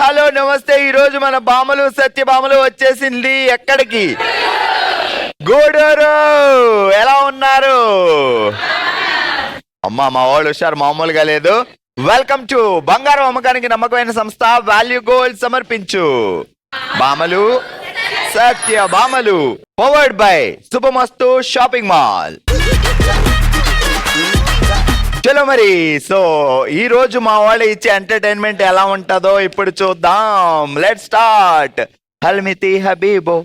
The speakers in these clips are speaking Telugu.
హలో నమస్తే. ఈ రోజు మన బామలు సత్యభామలు వచ్చేసింది ఎక్కడికి? గూడూరు. ఎలా ఉన్నారు? అమ్మా మా వాళ్ళు హుషారు మామూలుగా లేదు. వెల్కమ్ టు బంగారం అమ్మకానికి నమ్మకమైన సంస్థ వాల్యూ గోల్డ్ సమర్పించు బామలు సత్యభామలు, powered by Subhamastu shopping mall. చలో మరి. సో ఈ రోజు మా వాళ్ళు ఇచ్చే ఎంటర్టైన్మెంట్ ఎలా ఉంటుందో ఇప్పుడు చూద్దాం. Let start. హల్మితి హబీబో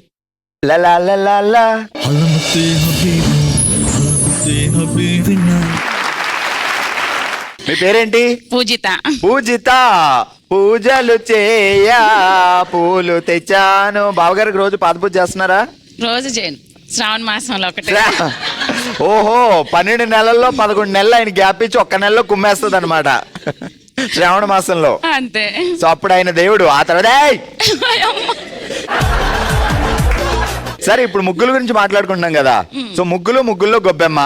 లలా లలా లా. హల్మితి హబీబో హల్మితి హబీబినా. మీ పేరేంటి? పూజిత. పూజిత. పూజలు చేయా పూలు తెచ్చాను. బావగారికి రోజు పాద పూజ చేస్తున్నారా? రోజు చేయను, శ్రావణ మాసంలో ఒకటి. ఓహో, 12 నెలల్లో 11 నెలలు ఆయన గ్యాప్ ఇచ్చి ఒక్క నెలలో కుమ్మేస్తుంది అనమాట శ్రావణ మాసంలో. అంతే. సో అప్పుడు ఆయన దేవుడు. ఆ తర్వాత సరే, ఇప్పుడు ముగ్గుల గురించి మాట్లాడుకుంటున్నాం కదా. సో ముగ్గుల్లో గొబ్బెమ్మ.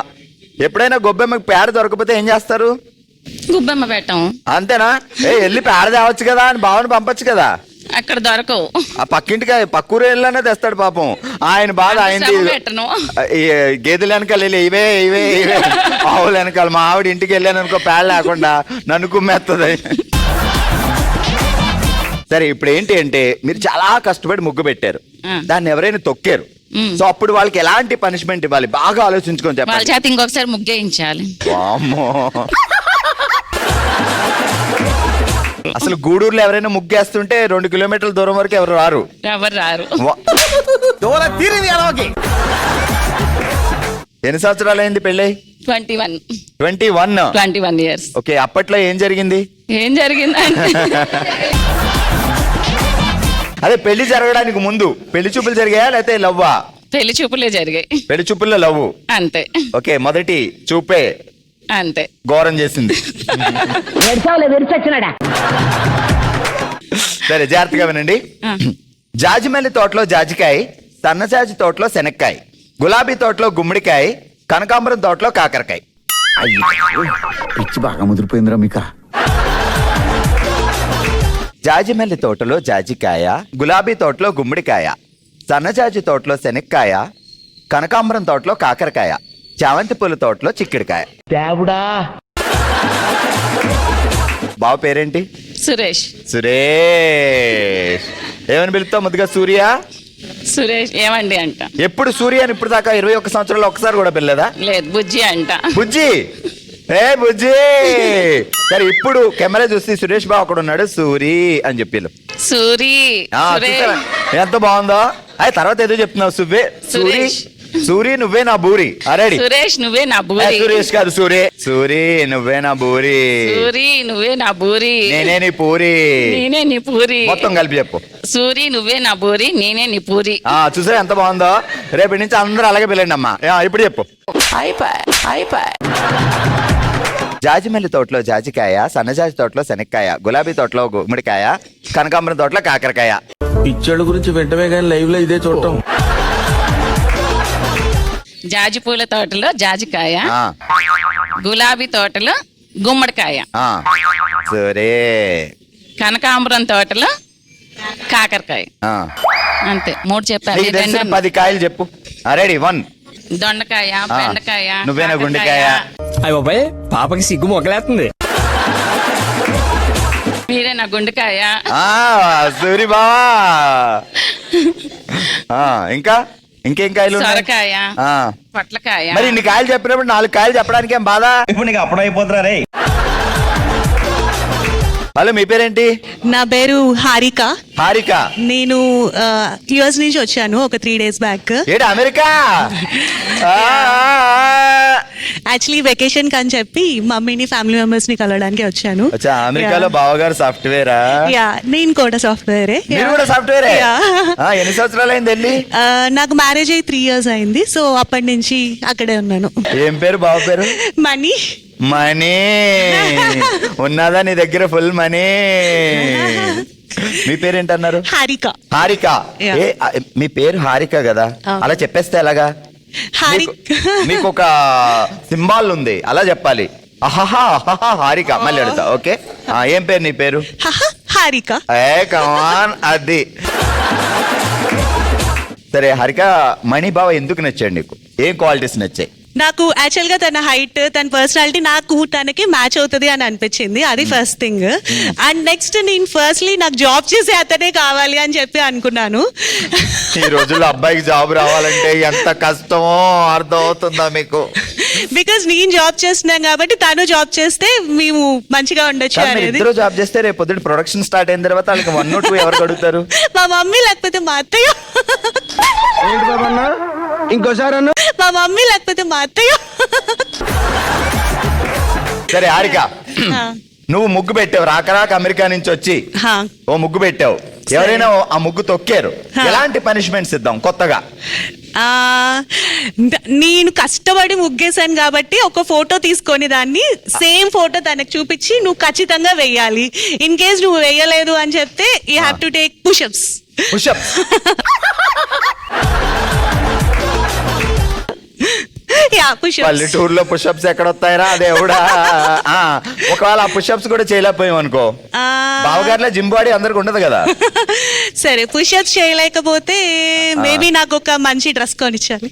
ఎప్పుడైనా గొబ్బెమ్మకి పేడ దొరకపోతే ఏం చేస్తారు? గుబ్బెమ్మ పెట్టం. అంతేనా? వెళ్ళి పేడ తేవచ్చు కదా అని భావన పంపచ్చు కదా. అక్కడ దొరకవు. ఆ పక్కింటికి పక్కూరు వెళ్ళనే తెస్తాడు పాపం. ఆయన బాధ ఆయనది. గేదెల వెనకాల వెళ్ళి ఇవే ఆవుల వెనకాల. మా ఆవిడ ఇంటికి వెళ్ళాను అనుకో, పేడ లేకుండా నన్ను కుమ్మేస్తుంది. సరే, ఇప్పుడు ఏంటి అంటే మీరు చాలా కష్టపడి ముగ్గు పెట్టారు, దాన్ని ఎవరైనా తొక్కారు. సో అప్పుడు వాళ్ళకి ఎలాంటి పనిష్మెంట్ ఇవ్వాలి? బాగా ఆలోచించుకొని చెప్పాలి. వాళ్ళ చేత ఇంకొకసారి ముగ్గేయించాలి. వామ్మో. అసలు గూడూరులో ఎవరైనా ముగ్గేస్తుంటే 2 కిలోమీటర్ల దూరం వరకు ఎవరు రారు. ఎన్ని సంవత్సరాలు అయింది పెళ్ళి? 21 years. ఓకే, అప్పట్లో ఏం జరిగింది? ఏం జరిగింది అదే పెళ్లి జరగడానికి ముందు పెళ్లి చూపులు జరిగాయా లేకపోతే లవ్వా? పెళ్లి చూపులే జరిగాయి. పెళ్లి చూపుల్లో లవ్. అంతే. ఓకే, మొదటి చూపే అంతే ఘోరం చేసింది. సరే, జాగ్రత్తగా వినండి. జాజిమల్లి తోటలో జాజికాయ, సన్నజాజి తోటలో శనక్కాయ, గులాబీ తోటలో గుమ్మడికాయ, కనకాంబరం తోటలో కాకరకాయ. పిచ్చి బాగా ముదిరిపోయిందిరా మీక. జాజిమల్లి తోటలో జాజికాయ, గులాబీ తోటలో గుమ్మడికాయ, సన్నజాజి తోటలో శనక్కాయ, కనకాంబరం తోటలో కాకరకాయ, చామంతి పూల తోటలో చిక్కిడికాయ. దేవుడా. బావ పేరేంటి? సురేష్. సురేష్. ఏమని పిలుస్తావు ముద్దుగా? సూర్య. సురేష్ ఏమండి అంట. ఎప్పుడు సూర్య అని ఇప్పుడు దాకా 21 సంవత్సరాలు ఒక్కసారి కూడా పిల్లదా? లేదు, బుజ్జి అంట. బుజ్జి. బుజ్జి. సరే, ఇప్పుడు కెమెరా చూసి సురేష్ బాబు అక్కడ ఉన్నాడు, సూరి అని చెప్పి. సూరి. ఎంత బాగుందో. అది తర్వాత ఏదో చెప్తున్నావు. సూరి. సూరి నువ్వే నా బూరి. అరేడి. సురేష్ నువ్వే నా బూరి. సురేష్ కాదు, సూరి. సూరి నువ్వే నా బూరి. సూరి నువ్వే నా బూరి. నేనే నీ పూరి. నేనే నీ పూరి. మొత్తం కలిపి చెప్పు. సూరి నువ్వే నా బూరి, నేనే నీ పూరి. చూసా ఎంత బాగుందో. రేపటి నుంచి అందరూ అలాగే పిల్లండి అమ్మా. ఇప్పుడు చెప్పు. జాజిమల్లి తోటలో జాజికాయ, సన్నజాజి తోటలో శనక్కాయ, గులాబీ తోటలో గుమ్మడికాయ, కనకాంబరం తోటలో కాకరకాయ. పిచ్చోళ్ళ గురించి వెంటనే కానీ లైవ్ లో ఇదే చూడటం. జాజి పూల తోటలో జాజికాయ, గులాబీ తోటలో గుమ్మడికాయ, సరే, కనకాంబరం తోటలో కాకరకాయ. అంతే, 3 చెప్పాలి. 10 కాయలు చెప్పు. రెడీ. 1 దొండకాయ, బెండకాయ, నువ్వేనా గుండెకాయ. అయ్య బాబాయ్, పాపకి సిగ్గు మొగలేస్తుంది. మీరే నా గుండెకాయ. సూరి బావా. ఇంకేం కాయలు? సొరకాయ, పొట్లకాయ. మరి ఇన్ని కాయలు చెప్పినప్పుడు 4 కాయలు చెప్పడానికి ఏం బాధ? ఇప్పుడు నీకు అప్పుడు అయిపోతున్నా రే. హలో, మీ పేరేంటి? నా పేరు హారిక. హారిక. నేను యుఎస్ నుంచి వచ్చాను ఒక 3 days బ్యాక్. ఏంటి అమెరికా? యాక్చువల్లీ వెకేషన్ అని చెప్పి మమ్మీని, ఫ్యామిలీ మెంబర్స్ ని కలవడానికి వచ్చాను. అమెరికాలో బావగారు సాఫ్ట్వేరా? యా, నేను కూడా సాఫ్ట్వేరే. మీరు కూడా సాఫ్ట్వేరే? ఎన్ని సంవత్సరాలు అయింది వెళ్ళి? నాకు మ్యారేజ్ అయ్యి 3 years అయింది. సో అప్పటి నుంచి అక్కడే ఉన్నాను. ఏం పేరు బావ పేరు? మనీ. మనీ ఉన్నదా నీ దగ్గర? Full money. మీ పేరేంటన్నారు? హారిక. హారిక. మీ పేరు హారిక కదా, అలా చెప్పేస్తే ఎలాగా? మీకు ఒక సింబాల్ ఉంది, అలా చెప్పాలి. అహహా హారిక. మళ్ళీ అడుగుతా. ఓకే, ఏం పేరు నీ పేరు? హారిక. ఏ కమాన్ అది. సరే హరిక, మణిబావ ఎందుకు నచ్చాడు నీకు? ఏం క్వాలిటీస్ నచ్చాయి? నాకు యాక్చువల్ గా తన హైట్, తన పర్సనాలిటీ నాకు తనకి మ్యాచ్ అవుతుంది అని అనిపించింది. అది ఫస్ట్ థింగ్. అండ్ నెక్స్ట్ నేను ఫస్ట్లీ నాకు జాబ్ చేసే అతనే కావాలి అని చెప్పి అనుకున్నాను. ఈ రోజుల్లో అబ్బాయికి జాబ్ రావాలంటే ఎంత కష్టమో అర్థం అవుతుందా మీకు? బికాస్ నేను జాబ్ చేస్తున్నాం కాబట్టి తను జాబ్ చేస్తే మేము మంచిగా ఉండొచ్చు కానీ మీరు అనేది. ఇద్దరు జాబ్ చేస్తే రేపు పొద్దున్న ప్రొడక్షన్ స్టార్ట్ అయిన తర్వాత వాళ్ళకి 1 or 2 ఎవరు అడుగుతారు? మా మమ్మీ లేకపోతే మా అత్తయ్య. ఇంకోసారి మా మమ్మీ లేకపోతే మా అత్తయ్య. సరే హారిక, ఆ. నువ్వు ముగ్గు పెట్టావు, రాక అమెరికా నుంచి వచ్చి హా. ఓ ముగ్గు పెట్టావు. ఎవరైనా ఆ ముగ్గు తొక్కారు, హా. ఎలాంటి పనిష్మెంట్స్ ఇద్దాం కొత్తగా? ఆ, నేను కష్టపడి ముగ్గేశాను కాబట్టి ఒక ఫోటో తీసుకొని దాన్ని సేమ్ ఫోటో తనకు చూపించి నువ్వు ఖచ్చితంగా వెయ్యాలి. ఇన్ కేస్ నువ్వు వెయ్యలేదు అని చెప్తే you have to take pushups. Pushup. Yeah, pushups. పల్లెటూరులో పుషప్స్ ఎక్కడ వస్తాయిరా అదే ఎవడా? ఒకవేళ ఆ పుషప్స్ కూడా చేయలేకపోయాం అనుకో, బావగారిలో జిమ్ బాడీ అందరికి ఉండదు కదా. సరే, పుషప్స్ చేయలేకపోతే మేబీ నాకు ఒక మంచి డ్రెస్ కొనిచ్చాలి.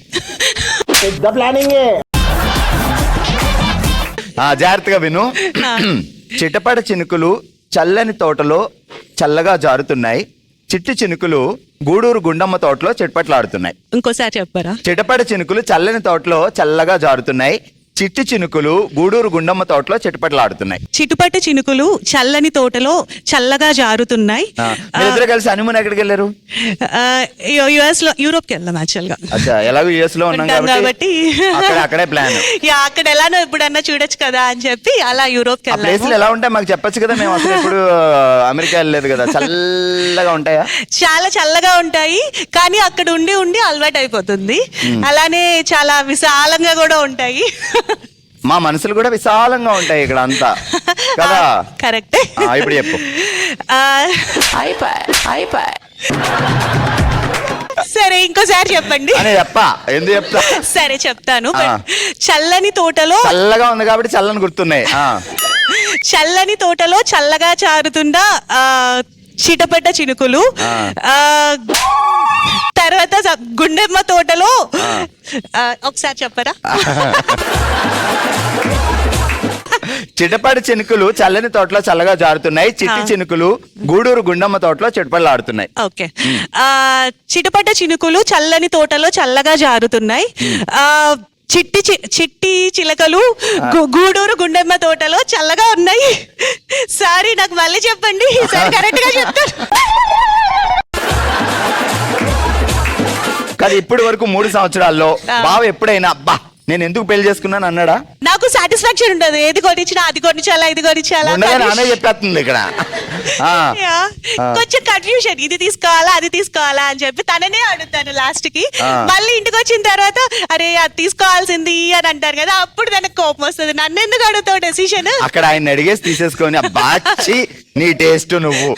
జాగ్రత్తగా విను. చిటపట చినుకులు చల్లని తోటలో చల్లగా జారుతున్నాయి, చిట్టి చినుకులు గూడూరు గుండమ్మ తోటలో చిట్పట్లాడుతున్నాయి. ఇంకోసారి చెప్పారా? చిటపట చినుకులు చల్లని తోటలో చల్లగా జారుతున్నాయి, చిట్టి చినుకులు గూడూరు గుండమ్మ తోటలో చిటపట్లాడుతున్నాయి. చిటుపట చినుకులు చల్లని తోటలో చల్లగా జారుతున్నాయి. మీరిద్దరు కలిసి హనీమూన్ ఎక్కడికి వెళ్ళారు? యుఎస్ లో, యూరోప్ కి వెళ్దాం యాక్చువల్ గా. అచ్చా, ఎలాగో యుఎస్ లో ఉన్నాం కాబట్టి అక్కడే ప్లాన్. యా, అక్కడ ఎలానో ఎప్పుడన్నా చూడొచ్చు కదా అని చెప్పి అలా యూరోప్ కి ఆ ప్లేస్లు వెళ్ళాము. ఎలా ఉంటాయి మాకు చెప్పొచ్చు కదా, మేము అసలు ఎప్పుడు అమెరికా వెళ్ళలేదు కదా. చల్లగా ఉంటాయా? చాలా చల్లగా ఉంటాయి, కానీ అక్కడ ఉండి ఉండి అలవాటు అయిపోతుంది. అలానే చాలా విశాలంగా కూడా ఉంటాయి. మా మనసులు కూడా విశాలంగా ఉంటాయి ఇక్కడ అంతా కదా. కరెక్టే. ఇప్పుడు చెప్పు. సరే, ఇంకోసారి చెప్పండి. అని చెప్పా, ఎందుకు చెప్తా? సరే చెప్తాను. చల్లని తోటలో చల్లగా ఉంది కాబట్టి చల్లని గుర్తున్నాయి. చల్లని తోటలో చల్లగా చారుతున్న చిటపట చినుకులు. తర్వాత గుండెమ్మ తోటలో ఒకసారి చెప్పరా? చిటపడి చినుకులు చల్లని తోటలో చల్లగా జారుతున్నాయి, చిట్టి చినుకులు గూడూరు గుండమ్మ తోటలో చిటపడలాడుతున్నాయి. ఓకే. చిటపట చినుకులు చల్లని తోటలో చల్లగా జారుతున్నాయి, చిట్టి చిలకలు గూడూరు గుండెమ్మ తోటలో చల్లగా ఉన్నాయి. సారీ, నాకు మళ్ళీ చెప్పండి, ఈసారి కరెక్ట్ గా చెప్తాను. కానీ ఇప్పటి వరకు 3 సంవత్సరాల్లో బావ ఎప్పుడైనా అబ్బా నేను ఎందుకు పెళ్లి చేసుకున్నాను అన్నాడా? నాకు సాటిస్ఫాక్షన్ ఉండదు. ఏది కొనిచ్చినా అది కొనిచ్చాలా, ఇది కొనిచ్చాలా ఆమె చెప్పేస్తుంది ఇక్కడ. కొంచెం కన్ఫ్యూషన్, ఇది తీసుకోవాలా అది తీసుకోవాలా అని చెప్పి తననే అడుగుతాను లాస్ట్ కి. మళ్ళీ ఇంటికి వచ్చిన తర్వాత అరే అది తీసుకోవాల్సింది అని అంటారు కదా, అప్పుడు తనకు కోపం వస్తుంది. నన్ను ఎందుకు అడుగుతావు డెసిషన్? అక్కడ ఆయన అడిగేసి తీసేసుకొని అబ్బా నీ టేస్ట్ నువ్వు